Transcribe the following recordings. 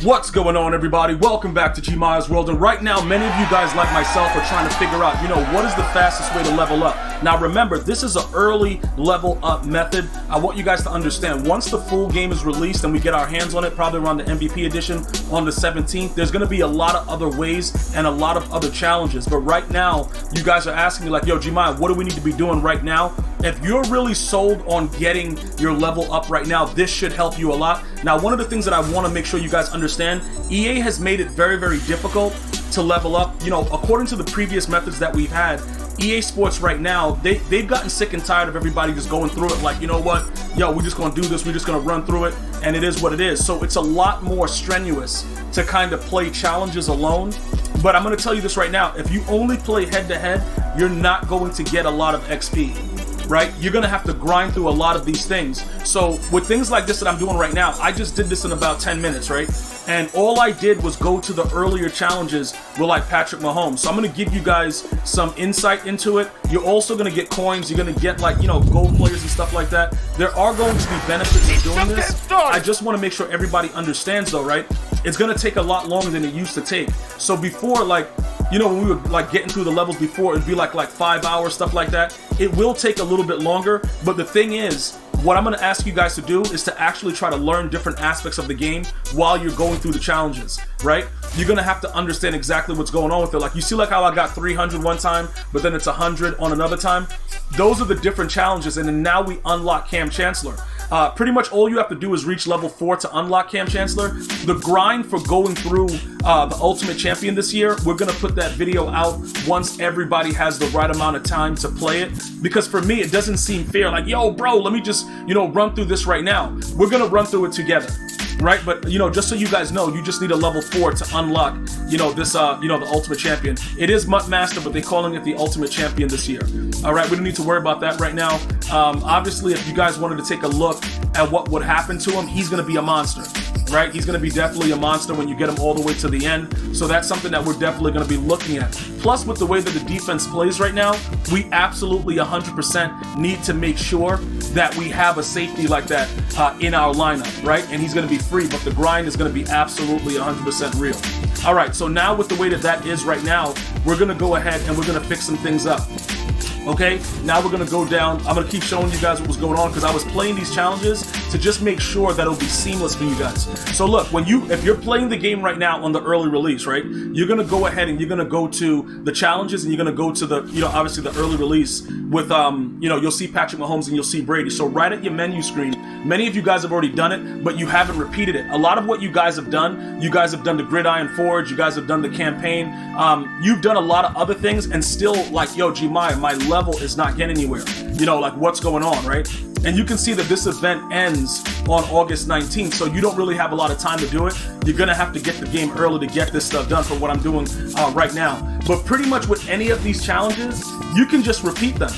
What's going on, everybody? Welcome back to GmiasWorld. And right now, many of you guys like myself are trying to figure out, what is the fastest way to level up? Now remember, this is an early level up method. I want you guys to understand, once the full game is released and we get our hands on it, probably around the MVP edition on the 17th, there's going to be a lot of other ways and a lot of other challenges. But right now, you guys are asking me like, yo, Gmia, what do we need to be doing right now? If you're really sold on getting your level up right now, this should help you a lot. Now, one of the things that I want to make sure you guys understand, EA has made it very, very difficult to level up. According to the previous methods that we've had, EA Sports right now, they've gotten sick and tired of everybody just going through it like, you know what, we're just going to do this, we're just going to run through it, and it is what it is. So it's a lot more strenuous to kind of play challenges alone. But I'm going to tell you this right now, if you only play head-to-head, you're not going to get a lot of XP. Right? You're gonna have to grind through a lot of these things. So with things like this that I'm doing right now, I just did this in about 10 minutes, right? And all I did was go to the earlier challenges with like Patrick Mahomes. So I'm gonna give you guys some insight into it. You're also gonna get coins. You're gonna get like, gold players and stuff like that. There are going to be benefits of doing this. I just wanna make sure everybody understands though, right? It's gonna take a lot longer than it used to take. So before, like, when we were like getting through the levels before, it'd be like 5 hours, stuff like that. It will take a little bit longer, but the thing is, what I'm going to ask you guys to do is to actually try to learn different aspects of the game while you're going through the challenges, right? You're going to have to understand exactly what's going on with it. Like, you see like how I got 300 one time, but then it's 100 on another time? Those are the different challenges, and then now we unlock Cam Chancellor. Pretty much all you have to do is reach level 4 to unlock Cam Chancellor. The grind for going through the Ultimate Champion this year, we're going to put that video out once everybody has the right amount of time to play it. Because for me, it doesn't seem fair. Like, yo, bro, let me just, run through this right now. We're going to run through it together. Right, but just so you guys know, you just need a level 4 to unlock, this, the Ultimate Champion. It is Mutt Master, but they're calling it the Ultimate Champion this year. All right, we don't need to worry about that right now. Obviously, if you guys wanted to take a look at what would happen to him, he's going to be a monster. Right, he's going to be definitely a monster when you get him all the way to the end. So that's something that we're definitely going to be looking at. Plus, with the way that the defense plays right now, we absolutely 100% need to make sure that we have a safety like that in our lineup, right? And he's going to be free, but the grind is going to be absolutely 100% real. All right, so now with the way that is right now, we're going to go ahead and we're going to fix some things up. Okay, now we're gonna go down. I'm gonna keep showing you guys what was going on because I was playing these challenges to just make sure that it'll be seamless for you guys. So look, if you're playing the game right now on the early release, right, you're gonna go ahead and you're gonna go to the challenges and you're gonna go to the, obviously the early release with, you'll see Patrick Mahomes and you'll see Brady. So right at your menu screen, many of you guys have already done it, but you haven't repeated it. A lot of what you guys have done the Gridiron Forge, you guys have done the campaign, you've done a lot of other things and still like, yo, Gmia, my level is not getting anywhere. Like what's going on, right? And you can see that this event ends on August 19th, so you don't really have a lot of time to do it. You're gonna have to get the game early to get this stuff done for what I'm doing right now. But pretty much with any of these challenges, you can just repeat them.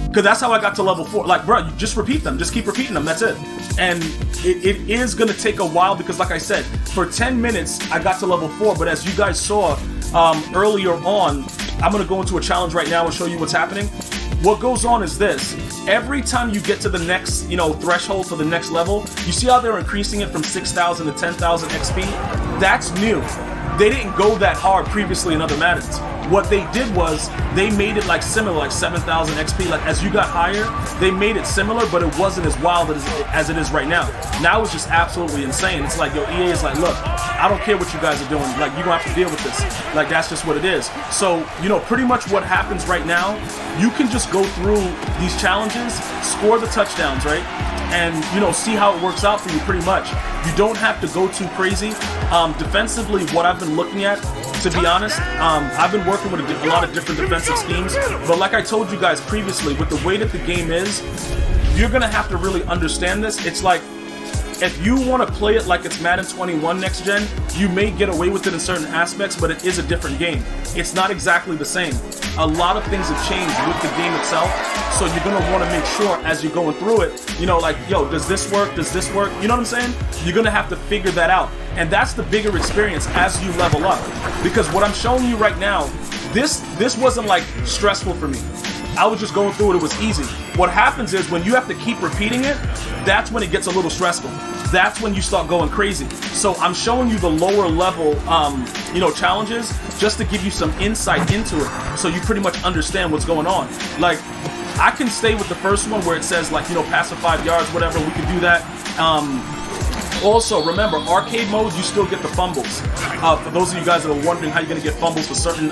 Because that's how I got to level 4. Like, bro, you just repeat them. Just keep repeating them. That's it. And it is going to take a while because, like I said, for 10 minutes, I got to level 4. But as you guys saw earlier on, I'm going to go into a challenge right now and show you what's happening. What goes on is this. Every time you get to the next, threshold for the next level, you see how they're increasing it from 6,000 to 10,000 XP? That's new. They didn't go that hard previously in other Maddens. What they did was they made it like similar, like 7,000 XP. Like as you got higher, they made it similar, but it wasn't as wild as it is right now. Now it's just absolutely insane. It's like, yo, EA is like, look, I don't care what you guys are doing. Like, you're gonna have to deal with this. Like, that's just what it is. So, pretty much what happens right now, you can just go through these challenges, score the touchdowns, right? And, see how it works out for you pretty much. You don't have to go too crazy. Defensively, what I've been looking at, to be honest, I've been working with a lot of different defensive schemes. But like I told you guys previously, with the way that the game is, you're going to have to really understand this. It's like, if you want to play it like it's Madden 21 next gen, you may get away with it in certain aspects, but it is a different game. It's not exactly the same. A lot of things have changed with the game itself, so you're going to want to make sure as you're going through it, like, yo, does this work? Does this work? You know what I'm saying? You're going to have to figure that out. And that's the bigger experience as you level up. Because what I'm showing you right now, this wasn't like stressful for me. I was just going through it. It was easy. What happens is when you have to keep repeating it, that's when it gets a little stressful. That's when you start going crazy. So I'm showing you the lower level, challenges just to give you some insight into it, so you pretty much understand what's going on. Like, I can stay with the first one where it says like, pass the 5 yards, whatever. We can do that. Also, remember, arcade mode, you still get the fumbles. For those of you guys that are wondering how you're going to get fumbles for certain,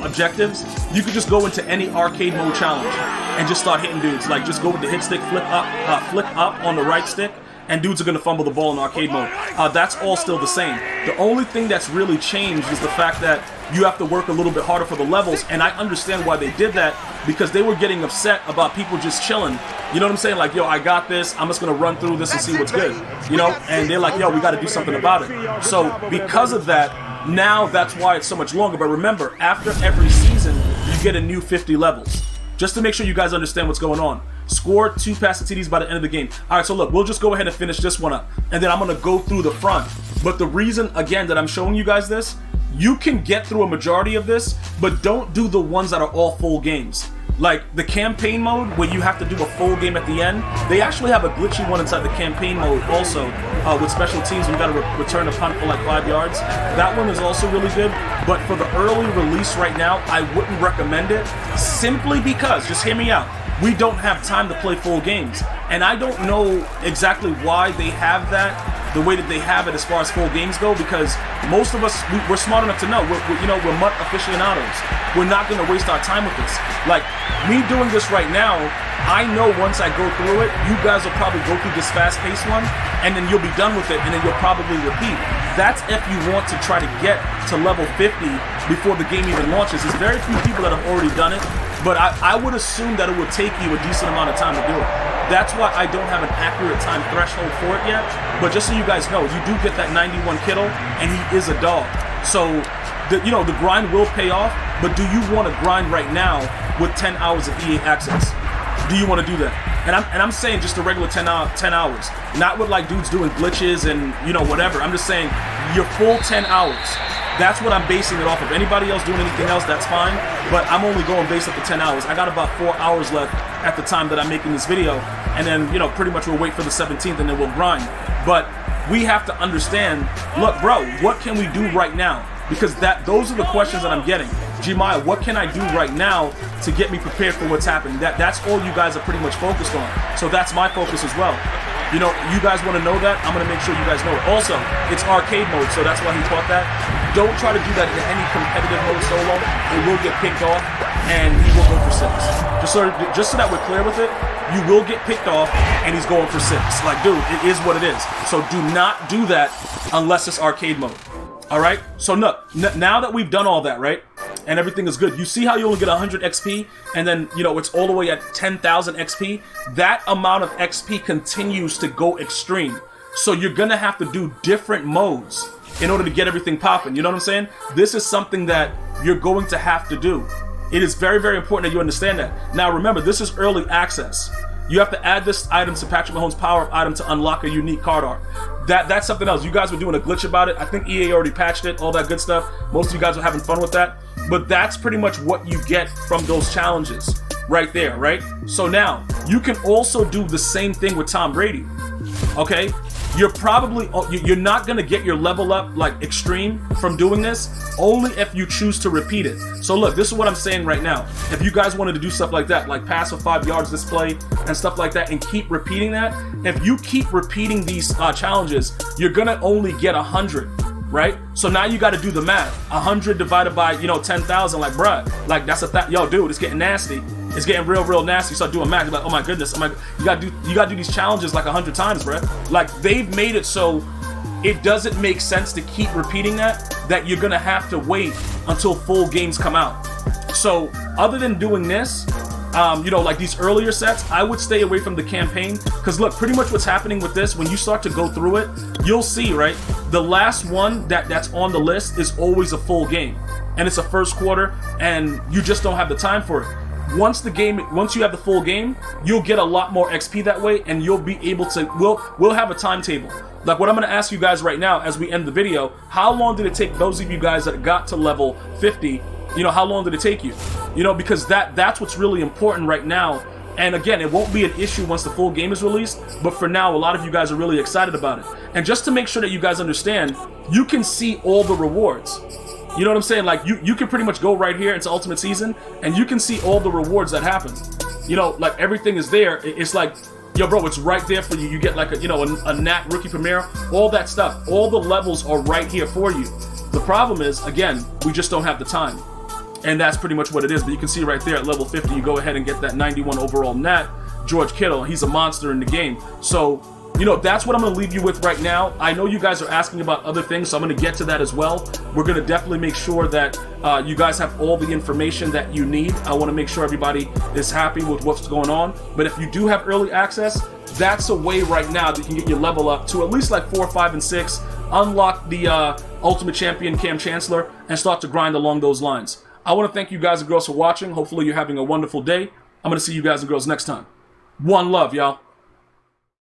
objectives, you can just go into any arcade mode challenge and just start hitting dudes. Like, just go with the hit stick, flick up on the right stick, and dudes are going to fumble the ball in arcade mode. That's all still the same. The only thing that's really changed is the fact that you have to work a little bit harder for the levels, and I understand why they did that, because they were getting upset about people just chilling. You know what I'm saying? Like, yo, I got this. I'm just going to run through this and see what's good. And they're like, yo, we got to do something about it. So because of that, now that's why it's so much longer. But remember, after every season, you get a new 50 levels. Just to make sure you guys understand what's going on. Score 2 passing TDs by the end of the game. All right, so look, we'll just go ahead and finish this one up, and then I'm going to go through the front. But the reason, again, that I'm showing you guys this, you can get through a majority of this, but don't do the ones that are all full games. Like the campaign mode, where you have to do a full game at the end. They actually have a glitchy one inside the campaign mode also, with special teams. We got to return a punt for like 5 yards. That one is also really good. But for the early release right now, I wouldn't recommend it, simply because, just hear me out, we don't have time to play full games. And I don't know exactly why they have that, the way that they have it as far as full games go, because most of us, we're smart enough to know, we're MUT aficionados. We're not going to waste our time with this. Like, me doing this right now, I know once I go through it, you guys will probably go through this fast-paced one, and then you'll be done with it, and then you'll probably repeat. That's if you want to try to get to level 50 before the game even launches. There's very few people that have already done it, but I would assume that it would take you a decent amount of time to do it. That's why I don't have an accurate time threshold for it yet. But just so you guys know, you do get that 91 Kittle, and he is a dog. So, the grind will pay off, but do you want to grind right now with 10 hours of EA access? Do you want to do that? And I'm saying just a regular 10 hours. Not with like dudes doing glitches and, whatever. I'm just saying your full 10 hours. That's what I'm basing it off of. Anybody else doing anything else, that's fine. But I'm only going based off the 10 hours. I got about 4 hours left at the time that I'm making this video. And then, pretty much we'll wait for the 17th and then we'll grind. But we have to understand, look, bro, what can we do right now? Because those are the questions that I'm getting. Gmia, what can I do right now to get me prepared for what's happening? That's all you guys are pretty much focused on. So that's my focus as well. You guys want to know that? I'm going to make sure you guys know it. Also, it's arcade mode, so that's why he taught that. Don't try to do that in any competitive mode solo. It will get picked off, and he will go for 6. Just so that we're clear with it, you will get picked off, and he's going for 6. Like, dude, it is what it is. So do not do that unless it's arcade mode. All right? So look, now that we've done all that, right? And everything is good. You see how you only get 100 XP, and then, it's all the way at 10,000 XP? That amount of XP continues to go extreme. So you're going to have to do different modes in order to get everything popping. You know what I'm saying? This is something that you're going to have to do. It is very, very important that you understand that. Now, remember, this is early access. You have to add this item to Patrick Mahomes' power-up item to unlock a unique card art. That's something else. You guys were doing a glitch about it. I think EA already patched it, all that good stuff. Most of you guys are having fun with that. But that's pretty much what you get from those challenges right there, right? So now, you can also do the same thing with Tom Brady, okay? You're not going to get your level up like extreme from doing this, only if you choose to repeat it. So look, this is what I'm saying right now. If you guys wanted to do stuff like that, like pass for 5 yards display and stuff like that, and keep repeating that, if you keep repeating these challenges, you're going to only get 100. Right? So now you got to do the math. 100 divided by, 10,000, like, bruh, like that's yo, dude, it's getting nasty. It's getting real nasty. Start doing math. You're like, oh my goodness, you gotta do these challenges like 100 times, bruh. Like, they've made it so it doesn't make sense to keep repeating that you're gonna have to wait until full games come out. So other than doing this, like these earlier sets, I would stay away from the campaign, because look, pretty much what's happening with this, when you start to go through it, you'll see, right? The last one that's on the list is always a full game, and it's a first quarter, and you just don't have the time for it. once you have the full game, you'll get a lot more XP that way, and you'll be able to, we'll have a timetable. Like what I'm going to ask you guys right now as we end the video, how long did it take those of you guys that got to level 50, you know, how long did it take you? You know, because that's what's really important right now. And again, it won't be an issue once the full game is released, but for now, a lot of you guys are really excited about it. And just to make sure that you guys understand, you can see all the rewards. You know what I'm saying? Like, you can pretty much go right here into Ultimate Season, and you can see all the rewards that happen. You know, like, everything is there. It's like, yo, bro, it's right there for you. You get, like, a Nat Rookie Premier, all that stuff. All the levels are right here for you. The problem is, again, we just don't have the time. And that's pretty much what it is. But you can see right there at level 50, you go ahead and get that 91 overall Nat. George Kittle, he's a monster in the game. So, you know, that's what I'm going to leave you with right now. I know you guys are asking about other things, so I'm going to get to that as well. We're going to definitely make sure that you guys have all the information that you need. I want to make sure everybody is happy with what's going on. But if you do have early access, that's a way right now that you can get your level up to at least like 4, 5, and 6, unlock the Ultimate Champion Cam Chancellor, and start to grind along those lines. I want to thank you guys and girls for watching. Hopefully you're having a wonderful day. I'm going to see you guys and girls next time. One love, y'all.